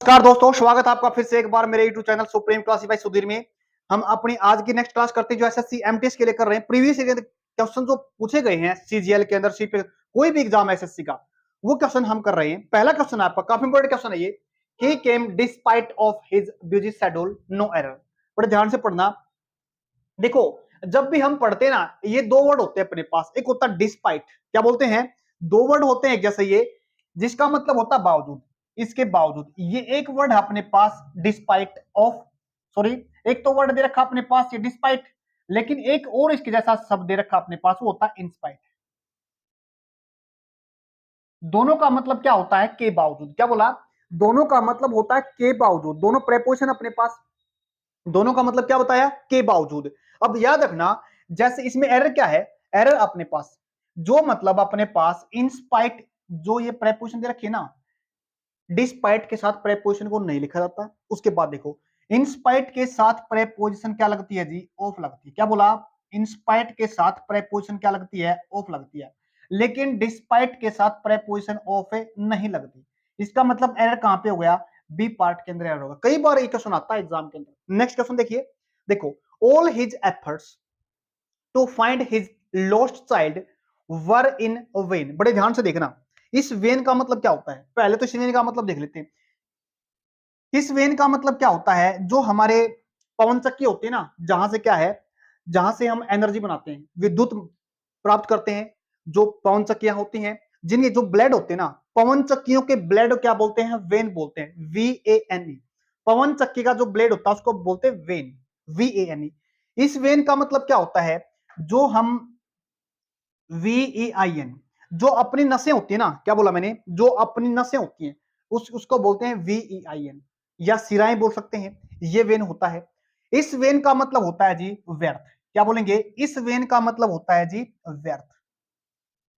नमस्कार दोस्तों, स्वागत है आपका फिर से एक बार मेरे YouTube channel supreme classify Sudhir में। हम अपनी आज की नेक्स्ट क्लास करते हैं जो एसएससी एमटीएस के लिए कर रहे हैं। प्रीवियस क्वेश्चन जो पूछे गए हैं सीजीएल के अंदर कोई भी एग्जाम एसएससी का, वो क्वेश्चन हम कर रहे हैं। पहला क्वेश्चन आपका काफी इंपोर्टेंट क्वेश्चन है ये। He came despite of his busy schedule, no error. बड़े ध्यान से पढ़ना। देखो, जब भी हम पढ़ते हैं ना, ये दो वर्ड होते हैं अपने पास। एक होता है डिस्पाइट, क्या बोलते हैं, दो वर्ड होते हैं जैसे ये, जिसका मतलब होता है बावजूद, इसके बावजूद। ये एक वर्ड है अपने पास डिस्पाइट ऑफ, सॉरी, एक तो वर्ड दे रखा अपने पास ये डिस्पाइट, लेकिन एक और इसके जैसा शब्द दे रखा अपने पास, वो होता है इंस्पाइट। दोनों का मतलब क्या होता है, के बावजूद। क्या बोला, दोनों का मतलब होता है के बावजूद। दोनों प्रेपोजिशन अपने पास, दोनों का मतलब क्या बताया, के बावजूद। अब याद रखना, जैसे इसमें एरर क्या है, एरर अपने पास जो मतलब अपने पास इंस्पाइट, जो ये प्रेपोजिशन दे रखी है ना, डिस्पाइट के साथ प्रेपोजिशन को नहीं लिखा जाता। उसके बाद देखो, इंस्पाइट के साथ प्रेपोजिशन क्या लगती है जी, ऑफ लगती है। क्या बोला, इंस्पाइट के साथ प्रेपोजिशन क्या लगती है, ऑफ लगती है। लेकिन डिस्पाइट के साथ प्रेपोजिशन ऑफ नहीं लगती। इसका मतलब एरर कहां पे हो गया, बी पार्ट के अंदर एरर होगा। कई बार ये क्वेश्चन आता है एग्जाम के अंदर। नेक्स्ट क्वेश्चन देखिए, देखो, all his efforts to find his lost child were in vain. बड़े ध्यान से देखना, इस वेन का मतलब क्या होता है। पहले तो इस वेन का मतलब देख लेते हैं। इस वेन का मतलब क्या होता है, जो हमारे पवन चक्की होती है ना, जहां से क्या है, जहां से हम एनर्जी बनाते हैं, विद्युत प्राप्त करते हैं, जो पवन चक्कियां होती हैं, जिनके जो ब्लेड होते हैं ना, पवन चक्कियों के ब्लेड क्या बोलते हैं, वेन बोलते हैं, VANE। पवन चक्की का जो ब्लेड होता है उसको बोलते हैं वेन, VANE। इस वेन का मतलब क्या होता है, जो हम VEIN, जो अपनी नसें होती है ना, क्या बोला मैंने, जो अपनी नसें होती हैं, उसको बोलते हैं VEIN, या सिराएं बोल सकते हैं। ये वेन होता है। इस वेन का मतलब होता है जी व्यर्थ। क्या बोलेंगे, इस वेन का मतलब होता है जी व्यर्थ,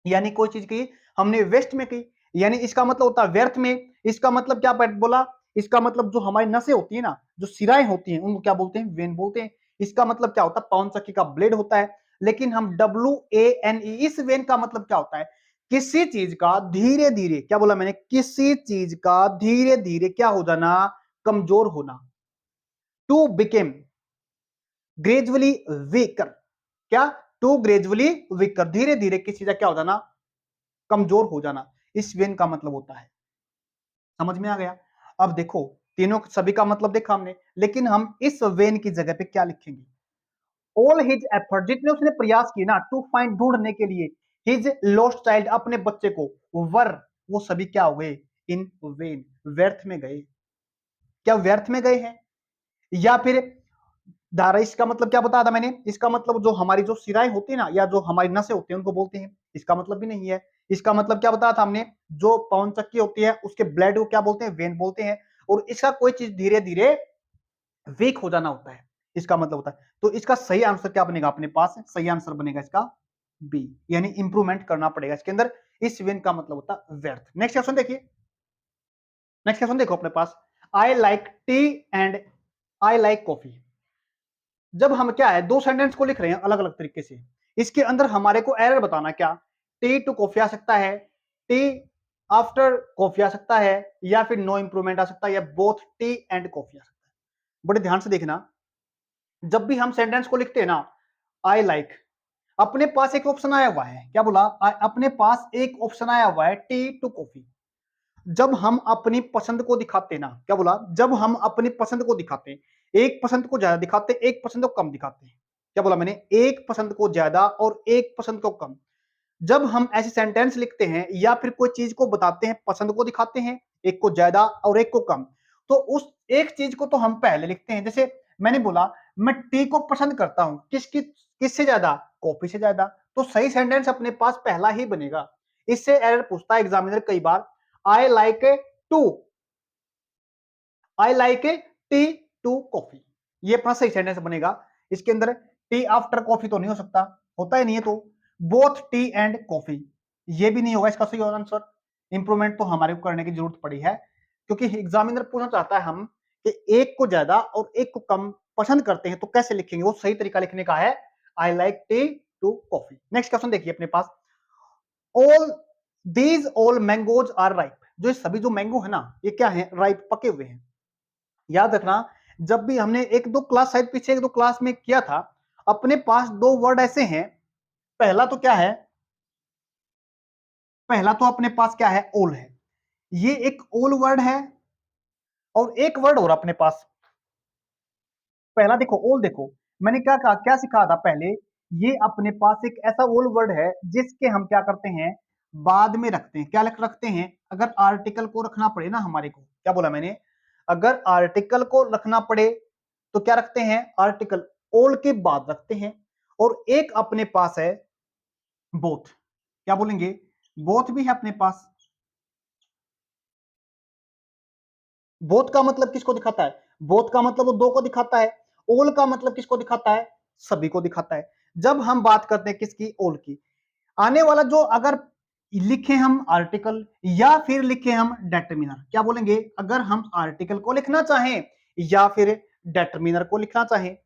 यानी कोई चीज की हमने वेस्ट में की, यानी इसका मतलब होता है व्यर्थ में। इसका मतलब क्या बोला, इसका मतलब जो हमारी नसें होती है ना, जो सिराएं होती हैं, उनको क्या बोलते हैं, वेन बोलते हैं। इसका मतलब क्या होता है, पवन चक्की का ब्लेड होता है। लेकिन हम WANE, इस वेन का मतलब क्या होता है, किसी चीज का धीरे धीरे, क्या बोला मैंने, किसी चीज का धीरे धीरे क्या हो जाना, कमजोर होना। टू बिकेम ग्रेजुअली वीकर, क्या, टू ग्रेजुअली वीकर, धीरे धीरे किसी चीज का क्या हो जाना, कमजोर हो जाना। इस वेन का मतलब होता है। समझ में आ गया। अब देखो, तीनों सभी का मतलब देखा हमने, लेकिन हम इस वेन की जगह पे क्या लिखेंगे, ऑल हिज एफर्ट, जितने उसने प्रयास किए ना, टू फाइंड, ढूंढने के लिए, हिज लॉस्ट चाइल्ड, अपने बच्चे को, वर, वो सभी क्या हो गए, इन वेन, व्यर्थ में गए। क्या व्यर्थ में गए हैं, या फिर धारा, इसका मतलब क्या बताया था मैंने, इसका मतलब जो हमारी जो सिराएं होती है ना, या जो हमारी नसें होती हैं, उनको बोलते हैं। इसका मतलब भी नहीं है। इसका मतलब क्या बताया था हमने, जो पवन चक्की होती है उसके ब्लेड को क्या बोलते हैं, वेन बोलते हैं। और इसका कोई चीज धीरे धीरे वीक हो जाना होता है, इसका मतलब होता है। तो इसका सही आंसर क्या बनेगा अपने पास, सही आंसर बनेगा इसका बी, यानी इंप्रूवमेंट करना पड़ेगा इसके अंदर। इस वेन का मतलब होता है व्यर्थ। नेक्स्ट क्वेश्चन देखिए, नेक्स्ट क्वेश्चन देखो अपने पास, I like tea and I like coffee. जब हम क्या है, दो सेंटेंस को लिख रहे हैं अलग अलग तरीके से, इसके अंदर हमारे को एरर बताना, क्या, टी टू कॉफी आ सकता है, टी आफ्टर कॉफी आ सकता है, या फिर नो इंप्रूवमेंट आ सकता है, या बोथ टी एंड कॉफी आ सकता है। बड़े ध्यान से देखना, जब भी हम सेंटेंस को लिखते हैं ना, आई लाइक, अपने पास एक ऑप्शन आया हुआ है, क्या बोला, अपने पास एक ऑप्शन आया हुआ है टी टू कॉफी। जब हम अपनी पसंद को दिखाते हैं ना, क्या बोला, जब हम अपनी पसंद को दिखाते हैं, एक पसंद को ज्यादा दिखाते हैं, एक पसंद को कम दिखाते हैं। क्या बोला मैंने, एक पसंद को ज्यादा और एक पसंद को कम। जब हम ऐसे सेंटेंस लिखते हैं या फिर कोई चीज को बताते हैं, पसंद को दिखाते हैं, एक को ज्यादा और एक को कम, तो उस एक चीज को तो हम पहले लिखते हैं। जैसे मैंने बोला, मैं टी को पसंद करता हूं, किससे ज्यादा, कॉफी से ज्यादा। तो सही सेंटेंस अपने पास पहला ही बनेगा। इससे एरर पूछता है एग्जामिनर कई बार, I like to, I like tea to coffee, ये अपना सही सेंटेंस बनेगा। इसके अंदर टी आफ्टर कॉफी तो नहीं हो सकता, होता ही नहीं है। तो बोथ टी एंड कॉफी, ये भी नहीं होगा इसका सही आंसर। इंप्रूवमेंट तो हमारे को करने की जरूरत पड़ी है, क्योंकि एग्जामिनर पूछना चाहता है हम कि एक को ज्यादा और एक को कम पसंद करते हैं तो कैसे लिखेंगे, वो सही तरीका लिखने का है, I like tea to coffee. Next question देखिए अपने पास, all these all mangoes are ripe. जो ये सभी जो मैंगो है ना, ये क्या है, राइप, पके हुए हैं। याद रखना, जब भी हमने एक दो क्लास शायद पीछे एक दो क्लास में किया था, अपने पास दो वर्ड ऐसे हैं। पहला तो क्या है, पहला तो अपने पास क्या है, ओल है। ये एक ओल वर्ड है, और एक वर्ड और अपने पास, पहला देखो ओल, देखो मैंने क्या कहा, क्या सिखाया था पहले, ये अपने पास एक ऐसा ओल वर्ड है जिसके हम क्या करते हैं, बाद में रखते हैं। क्या रखते हैं, अगर आर्टिकल को रखना पड़े ना हमारे को, क्या बोला मैंने, अगर आर्टिकल को रखना पड़े तो क्या रखते हैं, आर्टिकल ओल के बाद रखते हैं। और एक अपने पास है बोथ, क्या बोलेंगे, बोथ भी है अपने पास। बोथ का मतलब किसको दिखाता है, बोथ का मतलब वो दो को दिखाता है। ओल का मतलब किसको दिखाता है, सभी को दिखाता है। जब हम बात करते हैं किसकी, ओल की, आने वाला जो अगर लिखे हम आर्टिकल या फिर लिखे हम डेटरमिनर, क्या बोलेंगे, अगर हम आर्टिकल को लिखना चाहें या फिर डेटरमिनर को लिखना चाहें,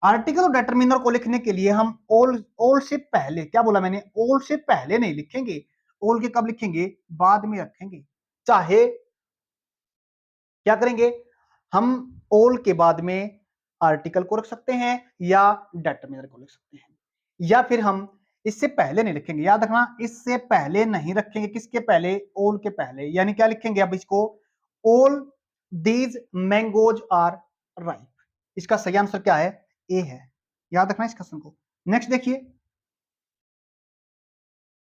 आर्टिकल और डेटरमिनर को लिखने के लिए हम ओल से पहले, क्या बोला मैंने, ओल से पहले नहीं लिखेंगे। ओल के कब लिखेंगे, बाद में रखेंगे। चाहे क्या करेंगे, हम ओल के बाद में आर्टिकल को रख सकते हैं या डेटरमिनर को लिख सकते हैं, या फिर हम इससे पहले नहीं लिखेंगे। याद रखना, इससे पहले नहीं रखेंगे, किसके पहले, ओल के पहले। यानी क्या लिखेंगे अब इसको, ओल दीज मैंगोज आर राइप। इसका सही आंसर क्या है, ए है। याद रखना इस क्वेश्चन को। नेक्स्ट देखिए,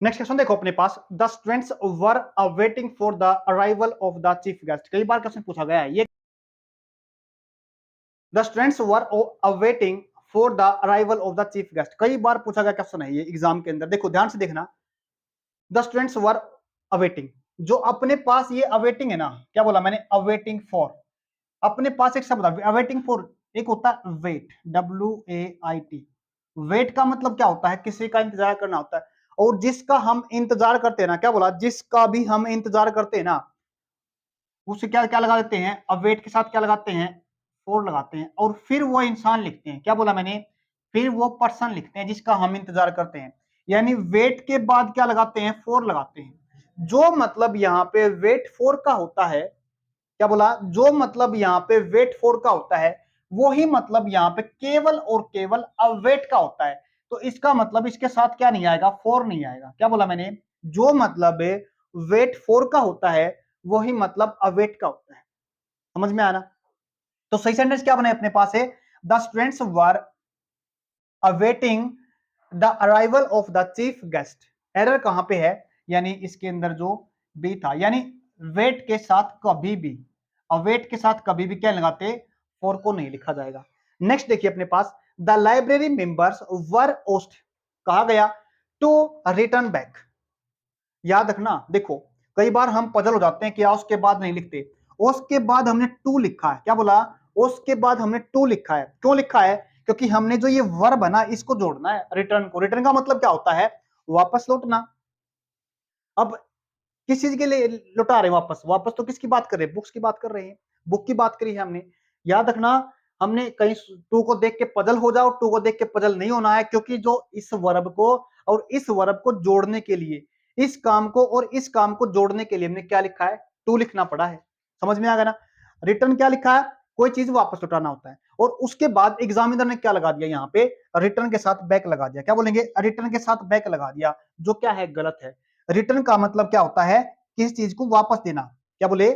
नेक्स्ट क्वेश्चन देखो अपने पास, the students were awaiting for the arrival of the chief guest. कई बार क्वेश्चन पूछा गया है ये, the students were awaiting for the arrival of the chief guest, कई बार पूछा गया क्वेश्चन है ये एग्जाम के अंदर। देखो ध्यान से देखना, द स्टूडेंट्स वर अवेटिंग, जो अपने पास ये अवेटिंग है ना, क्या बोला मैंने, अवेटिंग फॉर, अपने पास एक शब्द अवेटिंग फॉर, एक होता है वेट, WAIT। वेट का मतलब क्या होता है, किसी का इंतजार करना होता है। और जिसका हम इंतजार करते हैं ना, क्या बोला, जिसका भी हम इंतजार करते हैं ना, उसे क्या क्या लगा देते हैं, अवेट के साथ क्या लगाते हैं, फॉर लगाते हैं। और फिर वो इंसान लिखते हैं, क्या बोला मैंने, फिर वो पर्सन लिखते हैं जिसका हम इंतजार करते हैं। यानी वेट के बाद क्या लगाते हैं, फॉर लगाते हैं। जो मतलब यहाँ पे वेट फॉर का होता है, क्या बोला, जो मतलब यहाँ पे वेट फॉर का होता है, वो ही मतलब यहाँ पे केवल और केवल अवेट का होता है। तो इसका मतलब इसके साथ क्या नहीं आएगा, फॉर नहीं आएगा। क्या बोला मैंने, जो मतलब वेट फॉर का होता है वही मतलब अवेट का होता है। समझ में आना, तो सही सेंटेंस क्या बने अपने पास है, the students were awaiting the arrival of the chief guest. Error कहां पे है, यानी इसके अंदर जो बी था, यानी वेट के साथ कभी भी, अवेट के साथ कभी भी क्या लगाते, फॉर को नहीं लिखा जाएगा। नेक्स्ट देखिए अपने पास, द लाइब्रेरी मेंबर्स वर ओस्ट, कहा गया टू रिटर्न बैक। याद रखना, देखो कई बार हम पजल हो जाते हैं कि उसके बाद नहीं लिखते, उसके बाद हमने टू लिखा है। क्या बोला, उसके बाद हमने टू लिखा है। क्यों लिखा है, क्योंकि हमने जो ये वर्ब है ना, इसको जोड़ना है रिटर्न को। रिटर्न का मतलब क्या होता है, वापस लौटना। अब किस चीज के लिए लौटा रहे हैं वापस, वापस तो किसकी बात कर रहे हैं, बुक्स की बात कर रहे हैं, बुक की बात करी है हमने। याद रखना, हमने कहीं टू को देख के पजल हो जाओ, टू को देख के पजल नहीं होना है, क्योंकि जो इस वर्ब को और इस वर्ब को जोड़ने के लिए, इस काम को और इस काम को जोड़ने के लिए हमने क्या लिखा है, टू लिखना पड़ा है। समझ में आ गया ना, रिटर्न क्या लिखा है, कोई चीज वापस लौटाना होता है। और उसके बाद एग्जामिनर ने क्या लगा दिया यहाँ पे, रिटर्न के साथ बैक लगा दिया। क्या बोलेंगे, रिटर्न के साथ बैक लगा दिया, जो क्या है, गलत है। रिटर्न का मतलब क्या होता है, किसी चीज को वापस देना। क्या बोले,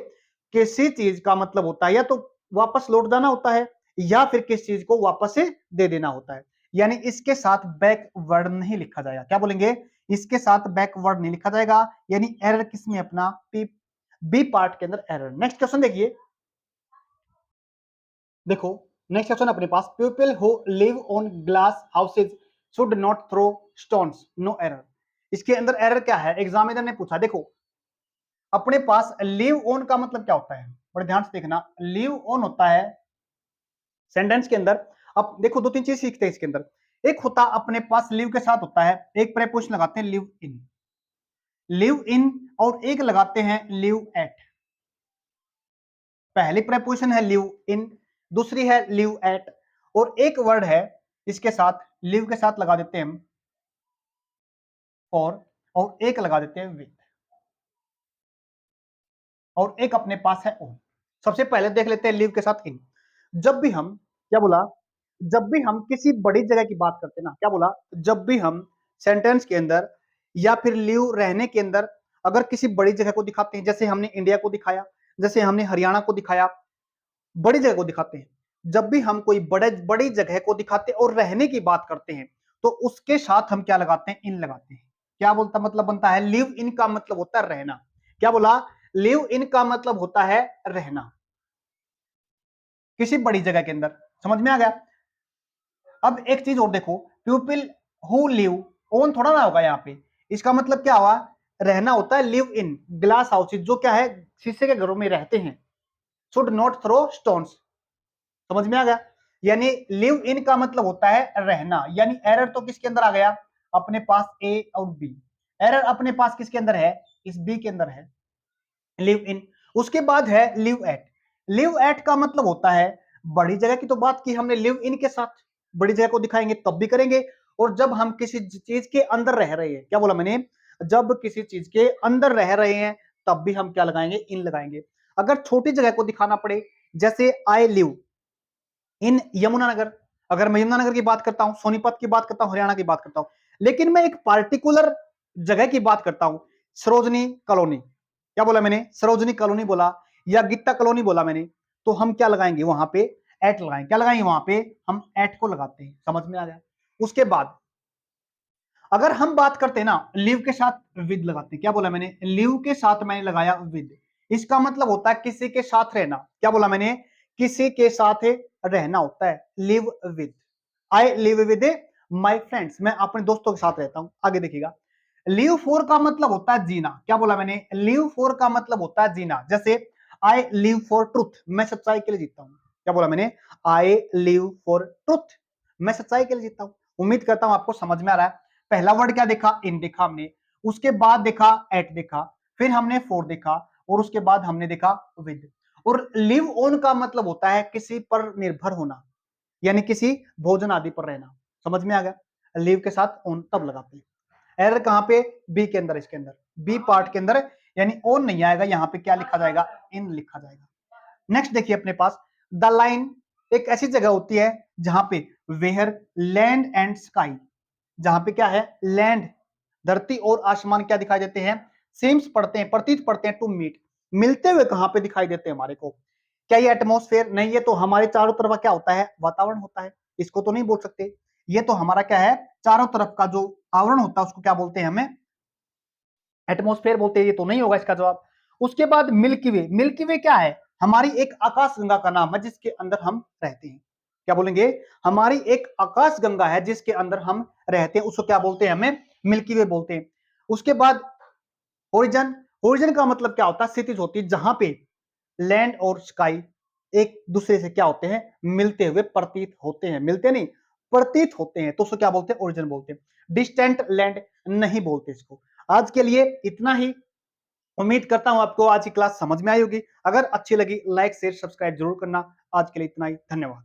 किसी चीज का मतलब होता है या तो वापस लौट जाना होता है, या फिर किसी चीज को वापस से दे देना होता है। यानी इसके साथ बैकवर्ड नहीं लिखा जाएगा। क्या बोलेंगे, इसके साथ बैकवर्ड नहीं लिखा जाएगा। यानी एरर किसमें, अपना बी पार्ट के अंदर एरर। नेक्स्ट क्वेश्चन देखिए, देखो नेक्स्ट क्वेश्चन अपने पास, people who live on glass houses should not throw stones, no error. इसके अंदर एरर क्या है, एग्जामिनर ने पूछा। देखो अपने पास लिव ऑन का मतलब क्या होता है, बड़े ध्यान से देखना, लिव ऑन होता है सेंटेंस के अंदर। अब देखो दो तीन चीज सीखते हैं इसके अंदर। एक होता अपने पास लिव के साथ होता है, एक प्रेपोजिशन लगाते हैं लिव इन, लिव इन, और एक लगाते हैं लिव एट। पहली प्रेपोजिशन है लिव इन, दूसरी है लिव एट, और एक वर्ड है इसके साथ, लिव के साथ लगा देते हैं हम फॉर, और एक लगा देते हैं विथ। और एक अपने पास है ऑन। सबसे पहले देख लेते हैं लिव के साथ इन। जब भी हम क्या बोला, जब भी हम किसी बड़ी जगह की बात करते हैं ना, क्या बोला, जब भी हम सेंटेंस के अंदर या फिर लिव रहने के अंदर अगर किसी बड़ी जगह को दिखाते हैं, जैसे हमने इंडिया को दिखाया, जैसे हमने हरियाणा को दिखाया, बड़ी जगह को दिखाते हैं। जब भी हम कोई बड़ी जगह को दिखाते हैं और रहने की बात करते हैं, तो उसके साथ हम क्या लगाते हैं, इन लगाते हैं। क्या बोलता मतलब बनता है, लिव इन का मतलब होता है रहना। क्या बोला, लिव इन का मतलब होता है रहना किसी बड़ी जगह के अंदर। समझ में आ गया। अब एक चीज और देखो, पीपल हु लिव ओन थोड़ा ना होगा यहाँ पे, इसका मतलब क्या हुआ, रहना होता है लिव इन ग्लास हाउसेज, जो क्या है, शीशे के घरों में रहते हैं। Should not throw stones. समझ में आ गया। यानी लिव इन का मतलब होता है रहना, यानी एरर तो किसके अंदर आ गया, अपने पास ए और बी। एरर अपने पास किसके अंदर है, इस बी के अंदर है, लिव इन। उसके बाद है लिव एट। लिव एट का मतलब होता है, बड़ी जगह की तो बात की हमने, लिव इन के साथ बड़ी जगह को दिखाएंगे तब भी करेंगे। और जब हम किसी चीज के अंदर रह रहे हैं, क्या बोला मैंने, जब किसी चीज के अंदर रह रहे हैं तब भी हम क्या लगाएंगे, इन लगाएंगे। अगर छोटी जगह को दिखाना पड़े, जैसे आई लिव इन यमुनानगर, अगर मैं यमुनानगर की बात करता हूं, सोनीपत की बात करता हूं, हरियाणा की बात करता हूं, लेकिन मैं एक पार्टिकुलर जगह की बात करता हूं, सरोजनी कॉलोनी। क्या बोला मैंने, सरोजनी कॉलोनी बोला या गीता कॉलोनी बोला मैंने, तो हम क्या लगाएंगे वहां पे, एट लगाएंगे। क्या लगाएंगे वहां पे, हम एट को लगाते हैं। समझ में आ गया। उसके बाद अगर हम बात करते हैं ना, लिव के साथ विद लगाते हैं। क्या बोला मैंने, लिव के साथ मैंने लगाया विद। इसका मतलब होता है किसी के साथ रहना। क्या बोला मैंने, किसी के साथ रहना होता है live with. I live with my friends, मैं अपने दोस्तों के साथ रहता हूं। आगे देखिएगा, लिव फॉर का मतलब होता है जीना। क्या बोला मैंने, लिव फॉर का मतलब होता है जीना। जैसे आई लिव फॉर ट्रुथ, मैं सच्चाई के लिए जीता हूं। क्या बोला मैंने, आई लिव फॉर ट्रुथ, मैं सच्चाई के लिए जीता हूं। उम्मीद करता हूं आपको समझ में आ रहा है। पहला वर्ड क्या देखा, इन देखा हमने, उसके बाद देखा एट देखा, फिर हमने फोर देखा, और उसके बाद हमने देखा विद। और लिव ऑन का मतलब होता है किसी पर निर्भर होना, यानी किसी भोजन आदि पर रहना। समझ में आ गया। लिव के साथ ऑन तब लगाते हैं। एरर कहां पे, बी के अंदर, इसके अंदर बी पार्ट के अंदर, यानी ऑन नहीं आएगा, यहां पे क्या लिखा जाएगा, इन लिखा जाएगा। नेक्स्ट देखिए अपने पास, द लाइन एक ऐसी जगह होती है जहां पे वेयर लैंड एंड स्काई, जहां पे क्या है, लैंड धरती और आसमान क्या दिखाई देते हैं, सेम्स पढ़ते हैं, प्रतीत पढ़ते हैं, टू मीट मिलते हुए कहां पे दिखाई देते हैं हमारे को। क्या ये एटमॉस्फेयर नहीं, ये तो हमारे चारों तरफ क्या होता है, वातावरण होता है। इसको तो नहीं बोल सकते। ये तो हमारा क्या है, चारों तरफ का जो आवरण होता है उसको क्या बोलते हैं, हमें एटमॉस्फेयर बोलते हैं। ये तो नहीं होगा इसका जवाब। उसके बाद मिल्की वे, मिल्की वे क्या है, हमारी एक आकाश गंगा का नाम है जिसके अंदर हम रहते हैं। क्या बोलेंगे, हमारी एक आकाश गंगा है जिसके अंदर हम रहते हैं, उसको क्या बोलते हैं, हमें मिल्की वे बोलते हैं। उसके बाद ओरिजन, ओरिजन का मतलब क्या होता है, क्षितिज होती है जहां पे लैंड और स्काई एक दूसरे से क्या होते हैं, मिलते हुए प्रतीत होते हैं, मिलते नहीं प्रतीत होते हैं, तो उसको क्या बोलते हैं, ओरिजिन बोलते हैं। डिस्टेंट लैंड नहीं बोलते इसको। आज के लिए इतना ही। उम्मीद करता हूं आपको आज की क्लास समझ में आई होगी। अगर अच्छी लगी लाइक शेयर सब्सक्राइब जरूर करना। आज के लिए इतना ही, धन्यवाद।